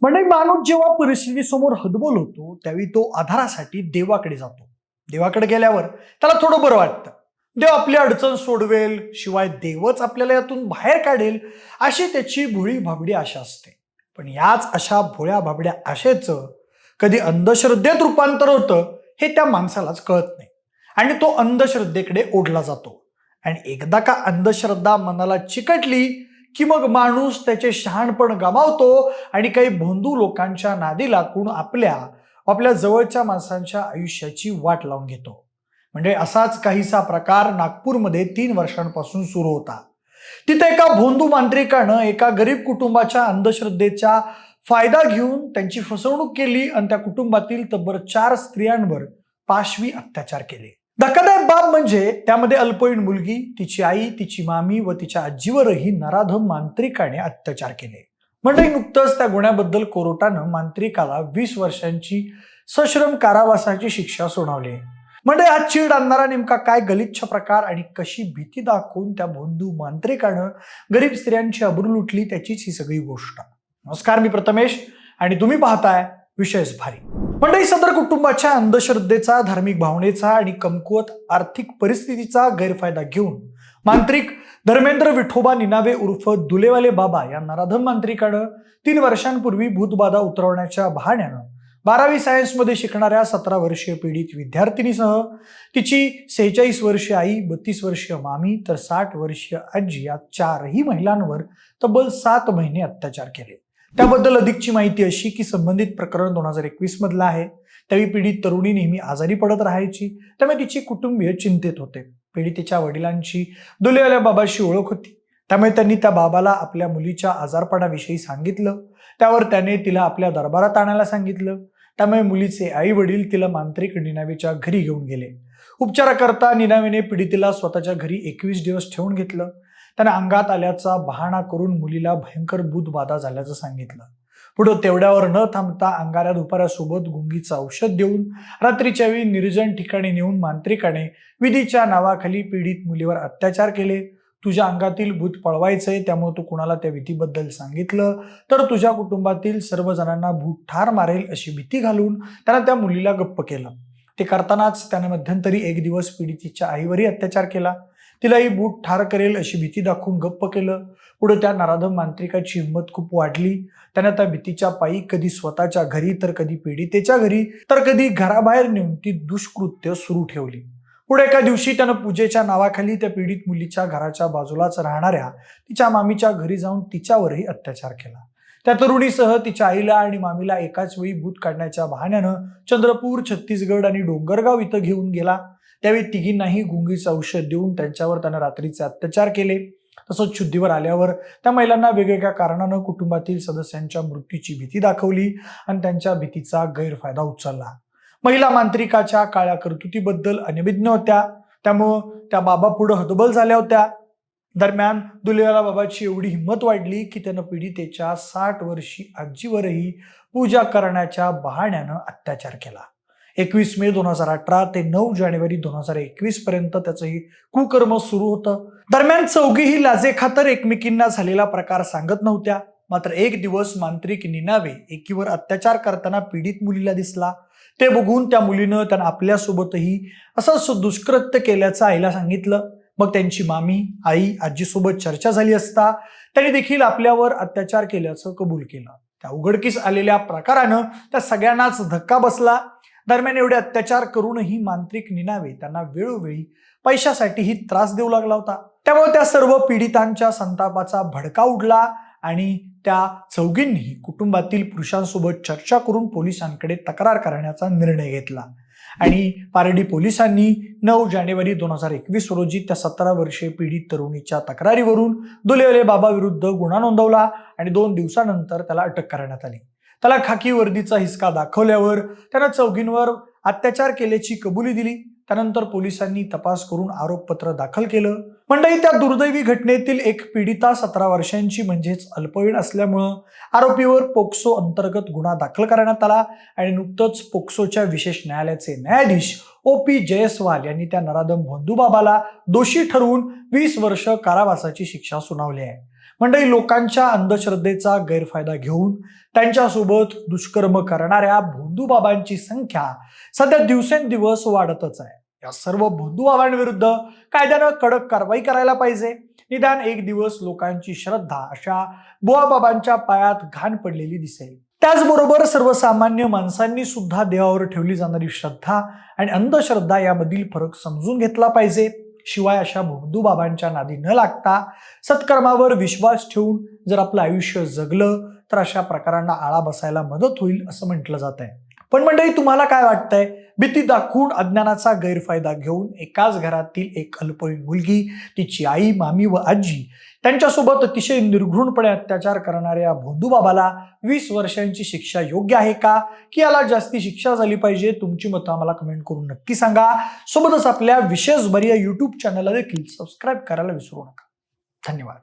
म्हणजे माणूस जेव्हा परिस्थितीसमोर हतबल होतो त्यावेळी तो आधारासाठी देवाकडे जातो. देवाकडे गेल्यावर त्याला थोडं बरं वाटतं. देव आपली अडचण सोडवेल, शिवाय देवच आपल्याला यातून बाहेर काढेल अशी त्याची भोळी भाबडी आशा असते. पण याच अशा भोळ्या भाबड्या आशेचं कधी अंधश्रद्धेत रूपांतर होतं हे त्या माणसालाच कळत नाही आणि तो अंधश्रद्धेकडे ओढला जातो. आणि एकदा का अंधश्रद्धा मनाला चिकटली की मग माणूस त्याचे शहाणपण गमावतो आणि काही भोंदू लोकांच्या नादी लागून आपल्या जवळच्या माणसांच्या आयुष्याची वाट लावून घेतो. म्हणजे असाच काहीसा प्रकार नागपूरमध्ये 3 वर्षांपासून सुरू होता. तिथे एका भोंदू मांत्रिकानं एका गरीब कुटुंबाच्या अंधश्रद्धेचा फायदा घेऊन त्यांची फसवणूक केली आणि त्या कुटुंबातील तब्बल 4 स्त्रियांवर पाशवी अत्याचार केले. धक्कादायक बाब म्हणजे त्यामध्ये अल्पवयीन मुलगी, तिची आई, तिची मामी व तिच्या आजीवरही नराधम मांत्रिकाने अत्याचार केले. म्हणजे नुकतंच त्या गुन्ह्याबद्दल कोर्टानं मांत्रिकाला 20 वर्षांची सश्रम कारावासाची शिक्षा सुनावली. म्हणजे हा चीड आणणारा नेमका काय गलिच्छ प्रकार आणि कशी भीती दाखवून त्या भोंदू मांत्रिकानं गरीब स्त्रियांची अब्रू लुटली त्याचीच ही सगळी गोष्ट. नमस्कार, मी प्रथमेश आणि तुम्ही पाहताय विषयच भारी. मंडळी, सदर कुटुंबाच्या अंधश्रद्धेचा, धार्मिक भावनेचा आणि कमकुवत आर्थिक परिस्थितीचा गैरफायदा घेऊन मांत्रिक धर्मेंद्र विठोबा निनावे उर्फ दुलेवाले बाबा या नराधम मांत्रिकानं 3 वर्षांपूर्वी भूतबाधा उतरवण्याच्या बहाण्यानं 12वी सायन्समध्ये शिकणाऱ्या 17 वर्षीय पीडित विद्यार्थिनीसह तिची 46 वर्षीय आई, 32 वर्षीय मामी तर 60 वर्षीय आजी या 4ही महिलांवर तब्बल 7 महिने अत्याचार केले. त्याबद्दल अधिकची माहिती अशी की संबंधित प्रकरण 2021 मधलं आहे. त्यावेळी पीडित तरुणी नेहमी आजारी पडत राहायची, त्यामुळे तिची कुटुंबीय चिंतेत होते. पीडितेच्या वडिलांची दुलेवाल्या बाबाशी ओळख होती, त्यामुळे त्यांनी त्या बाबाला आपल्या मुलीच्या आजारपणाविषयी सांगितलं. त्यावर त्याने तिला आपल्या दरबारात आणायला सांगितलं. त्यामुळे मुलीचे आई वडील तिला मांत्रिक निनावेच्या घरी घेऊन गेले. उपचाराकरता निनावेने पीडितेला स्वतःच्या घरी 21 दिवस ठेवून घेतलं. त्याने अंगात आल्याचा बहाणा करून मुलीला भयंकर भूतबाधा झाल्याचं सांगितलं. पुढे तेवढ्यावर न थांबता अंगाऱ्या दुपाऱ्यासोबत गुंगीचं औषध देऊन रात्रीच्या वेळी निर्जन ठिकाणी नेऊन मांत्रिकाने विधीच्या नावाखाली पीडित मुलीवर अत्याचार केले. तुझ्या अंगातील भूत पळवायचंय, त्यामुळे तू कुणाला त्या विधीबद्दल सांगितलं तर तुझ्या कुटुंबातील सर्वजणांना भूत ठार मारेल अशी भीती घालून त्यानं त्या मुलीला गप्प केलं. ते करतानाच त्याने मध्यंतरी 1 दिवस पीडितीच्या आईवरही अत्याचार केला. तिलाही भूत ठार करेल अशी भीती दाखवून गप्प केलं. पुढे त्या नराधम मांत्रिकाची हिंमत खूप वाढली. त्याने त्या भीतीच्या पायी कधी स्वतःच्या घरी तर कधी पीडितेच्या घरी तर कधी घराबाहेर नेऊन ती दुष्कृत्य सुरू ठेवली. पुढे एका दिवशी त्यानं पूजेच्या नावाखाली त्या पीडित मुलीच्या घराच्या बाजूलाच राहणाऱ्या तिच्या मामीच्या घरी जाऊन तिच्यावरही अत्याचार केला. त्या तरुणीसह तिच्या आईला आणि मामीला एकाच वेळी भूत काढण्याच्या बहाण्यानं चंद्रपूर, छत्तीसगड आणि डोंगरगाव इथं घेऊन गेला. त्यावेळी तिघींनाही गुंगीचं औषध देऊन त्यांच्यावर त्यानं रात्रीचे अत्याचार केले. तसंच शुद्धीवर आल्यावर त्या महिलांना वेगवेगळ्या कारणानं कुटुंबातील सदस्यांच्या मृत्यूची भीती दाखवली आणि त्यांच्या भीतीचा गैरफायदा उचलला. महिला मांत्रिकाच्या काळ्या कर्तुतीबद्दल अनभिज्ञ होत्या, त्यामुळं त्या बाबा पुढे हतबल झाल्या होत्या. दरम्यान दुलेवाला बाबाची एवढी हिंमत वाढली की त्यानं पीडितेच्या 60 वर्षी आजीवरही पूजा करण्याच्या बहाण्यानं अत्याचार केला. 21 मे 2018 ते 9 जानेवारी 2021 पर्यंत त्याचं हे कुकर्म सुरू होतं. दरम्यान चौघीही लाजेखातर एकमेकींना झालेला प्रकार सांगत नव्हत्या. मात्र एक दिवस मांत्रिक निनावे एकीवर अत्याचार करताना पीडित मुलीला दिसला. ते बघून त्या मुलीनं त्यांना आपल्यासोबतही असंच दुष्कृत्य केल्याचं आईला सांगितलं. मग त्यांची मामी, आई, आजीसोबत चर्चा झाली असता त्यांनी देखील आपल्यावर अत्याचार केल्याचं कबूल केलं. त्या उघडकीस आलेल्या प्रकारानं त्या सगळ्यांनाच धक्का बसला. दरम्यान एवढे अत्याचार करूनही मांत्रिक निनावे त्यांना वेळोवेळी पैशासाठीही त्रास देऊ लागला होता. त्यामुळे त्या सर्व पीडितांच्या संतापाचा भडका उडला आणि त्या चौघींनी कुटुंबातील पुरुषांसोबत चर्चा करून पोलिसांकडे तक्रार करण्याचा निर्णय घेतला आणि पारडी पोलिसांनी 9 जानेवारी 2021 रोजी त्या 17 वर्षीय पीडित तरुणीच्या तक्रारीवरून दुलेवाले बाबा विरुद्ध गुन्हा नोंदवला आणि 2 दिवसानंतर त्याला अटक करण्यात आली. त्याला खाकी वर्दीचा हिसका दाखवल्यावर त्यानं चौघींवर अत्याचार केल्याची कबुली दिली. त्यानंतर पोलिसांनी तपास करून आरोपपत्र दाखल केलं. मंडळी, त्या दुर्दैवी घटनेतील एक पीडिता 17 वर्षांची म्हणजेच अल्पवयीन असल्यामुळं आरोपीवर पोक्सो अंतर्गत गुन्हा दाखल करण्यात आला आणि नुकतंच पोक्सोच्या विशेष न्यायालयाचे न्यायाधीश OP जयस्वाल यांनी त्या नराधम भोंदू बाबाला दोषी ठरवून 20 वर्ष कारावासाची शिक्षा सुनावली आहे. मंडळी, लोकांच्या अंधश्रद्धेचा गैरफायदा घेऊन त्यांच्यासोबत दुष्कर्म करणाऱ्या भोंदूबाबांची संख्या सध्या दिवसेंदिवस वाढतच आहे. या सर्व भोंदूबाबांविरुद्ध कायद्यानं कडक कारवाई करायला पाहिजे. निदान एक दिवस लोकांची श्रद्धा अशा बुवाबाबांच्या पायात घाण पडलेली दिसेल. त्याचबरोबर सर्वसामान्य माणसांनी सुद्धा देवावर ठेवली जाणारी श्रद्धा आणि अंधश्रद्धा यामधील फरक समजून घेतला पाहिजे. शिवाय अशा भोंदूबाबांच्या नादी न लागता सत्कर्मावर विश्वास ठेवून जर आपलं आयुष्य जगलं तर अशा प्रकारांना आळा बसायला मदत होईल असं म्हटलं जात आहे. पण मंडळी, तुम्हाला काय वाटतंय? भीती दाखवून अज्ञानाचा गैरफायदा घेऊन एकाच घरातील एक अल्पवयीन मुलगी, तिची आई, मामी व आजी त्यांच्यासोबत अतिशय निर्घृणपणे अत्याचार करणाऱ्या भोंदूबाबाला 20 वर्षांची शिक्षा योग्य आहे का, की याला जास्ती शिक्षा झाली पाहिजे? तुमची मतं आम्हाला कमेंट करून नक्की सांगा. सोबतच आपल्या विशेष बरी या YouTube चॅनलला देखील सबस्क्राईब करायला विसरू नका. धन्यवाद.